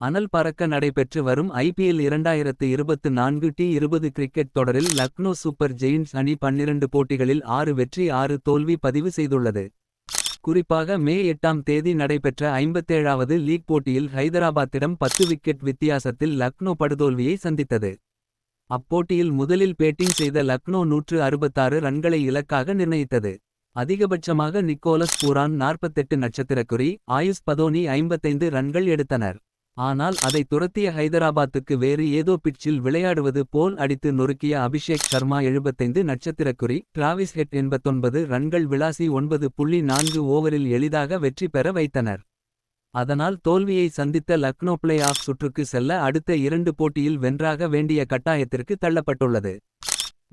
அனல் பறக்க நடைபெற்று வரும் IPL 2024 T20 கிரிக்கெட் தொடரில் லக்னோ சூப்பர் ஜெயின்ட்ஸ் அணி 12 போட்டிகளில் 6 வெற்றி 6 தோல்வி பதிவு செய்துள்ளது. குறிப்பாக மே 8ஆம் தேதி நடைபெற்ற 57வது லீக் போட்டியில் ஹைதராபாத்திடம் 10 விக்கெட் வித்தியாசத்தில் லக்னோ படுதோல்வியை சந்தித்தது. அப்போட்டியில் முதலில் பேட்டிங் செய்த லக்னோ 166 ரன்களை இலக்காக நிர்ணயித்தது. அதிகபட்சமாக நிக்கோலஸ் பூரான் 48 நட்சத்திரக்குறி, ஆயுஷ் பதோனி 55 ரன்கள் எடுத்தனர். ஆனால் அதை துரத்திய ஹைதராபாத்துக்கு வேறு ஏதோ பிட்சில் விளையாடுவது போல் அடித்து நொறுக்கிய அபிஷேக் சர்மா 75 நட்சத்திரக்குறி, டிராவிஸ் ஹெட் 89 ரன்கள் விளாசி 9.4 ஓவரில் எளிதாக வெற்றி பெற வைத்தனர். அதனால் தோல்வியை சந்தித்த லக்னோ பிளே ஆஃப் சுற்றுக்கு செல்ல அடுத்த 2 போட்டியில் வென்றாக வேண்டிய கட்டாயத்திற்கு தள்ளப்பட்டுள்ளது.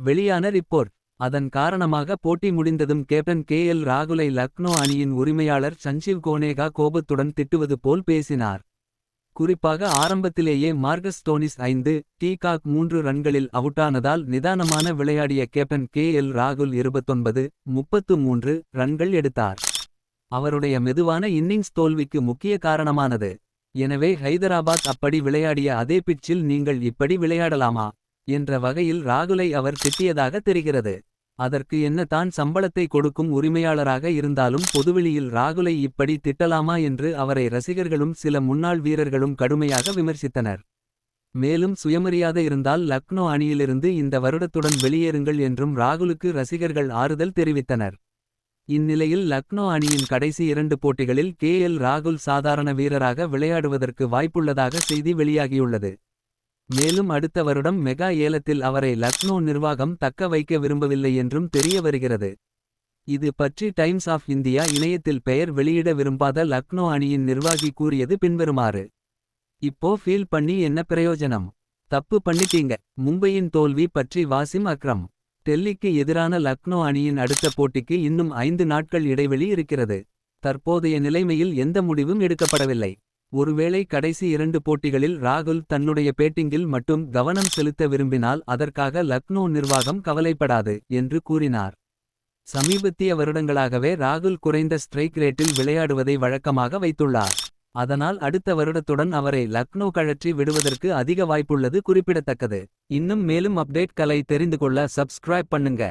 வெளியான ரிப்போர்ட். அதன் காரணமாக போட்டி முடிந்ததும் கேப்டன் KL ராகுலை லக்னோ அணியின் உரிமையாளர் சஞ்சீவ் கோனேகா கோபத்துடன் திட்டுவது போல் பேசினார். குறிப்பாக ஆரம்பத்திலேயே மார்கஸ் ஸ்டோனிஸ் 5, டி காக் 3 ரன்களில் அவுட்டானதால் நிதானமான விளையாடிய கேப்டன் KL ராகுல் 29, 33 ரன்கள் எடுத்தார். அவருடைய மெதுவான இன்னிங்ஸ் தோல்விக்கு முக்கிய காரணமானது. எனவே ஹைதராபாத் அப்படி விளையாடிய அதே பிட்சில் நீங்கள் இப்படி விளையாடலாமா என்ற வகையில் ராகுலை அவர் திட்டியதாக தெரிகிறது. அதற்கு என்ன தான் சம்பளத்தை கொடுக்கும் உரிமையாளராக இருந்தாலும் பொதுவெளியில் ராகுலை இப்படி திட்டலாமா என்று அவரை ரசிகர்களும் சில முன்னாள் வீரர்களும் கடுமையாக விமர்சித்தனர். மேலும் சுயமரியாதை இருந்தால் லக்னோ அணியிலிருந்து இந்த வருடத்துடன் வெளியேறுங்கள் என்றும் ராகுலுக்கு ரசிகர்கள் ஆறுதல் தெரிவித்தனர். இந்நிலையில் லக்னோ அணியின் கடைசி 2 போட்டிகளில் KL ராகுல் சாதாரண வீரராக விளையாடுவதற்கு வாய்ப்புள்ளதாக செய்தி வெளியாகியுள்ளது. மேலும் அடுத்த வருடம் மெகா ஏலத்தில் அவரை லக்னோ நிர்வாகம் தக்க வைக்க விரும்பவில்லை என்றும் தெரிய வருகிறது. இது பற்றி டைம்ஸ் ஆஃப் இந்தியா இணையத்தில் பெயர் வெளியிட விரும்பாத லக்னோ அணியின் நிர்வாகி கூறியது பின்வருமாறு. இப்போ ஃபீல் பண்ணி என்ன பிரயோஜனம்? தப்பு பண்ணிட்டீங்க. மும்பையின் தோல்வி பற்றி வாசிம் அக்ரம். டெல்லிக்கு எதிரான லக்னோ அணியின் அடுத்த போட்டிக்கு இன்னும் 5 நாட்கள் இடைவெளி இருக்கிறது. தற்போதைய நிலைமையில் எந்த முடிவும் எடுக்கப்படவில்லை. ஒருவேளை கடைசி 2 போட்டிகளில் ராகுல் தன்னுடைய பேட்டிங்கில் மட்டும் கவனம் செலுத்த விரும்பினால் அதற்காக லக்னோ நிர்வாகம் கவலைப்படாது என்று கூறினார். சமீபத்திய வருடங்களாகவே ராகுல் குறைந்த ஸ்ட்ரைக் ரேட்டில் விளையாடுவதை வழக்கமாக வைத்துள்ளார். அதனால் அடுத்த வருடத்துடன் அவரை லக்னோ கழற்றி விடுவதற்கு அதிக வாய்ப்புள்ளது குறிப்பிடத்தக்கது. இன்னும் மேலும் அப்டேட்களை தெரிந்து கொள்ள சப்ஸ்கிரைப் பண்ணுங்க.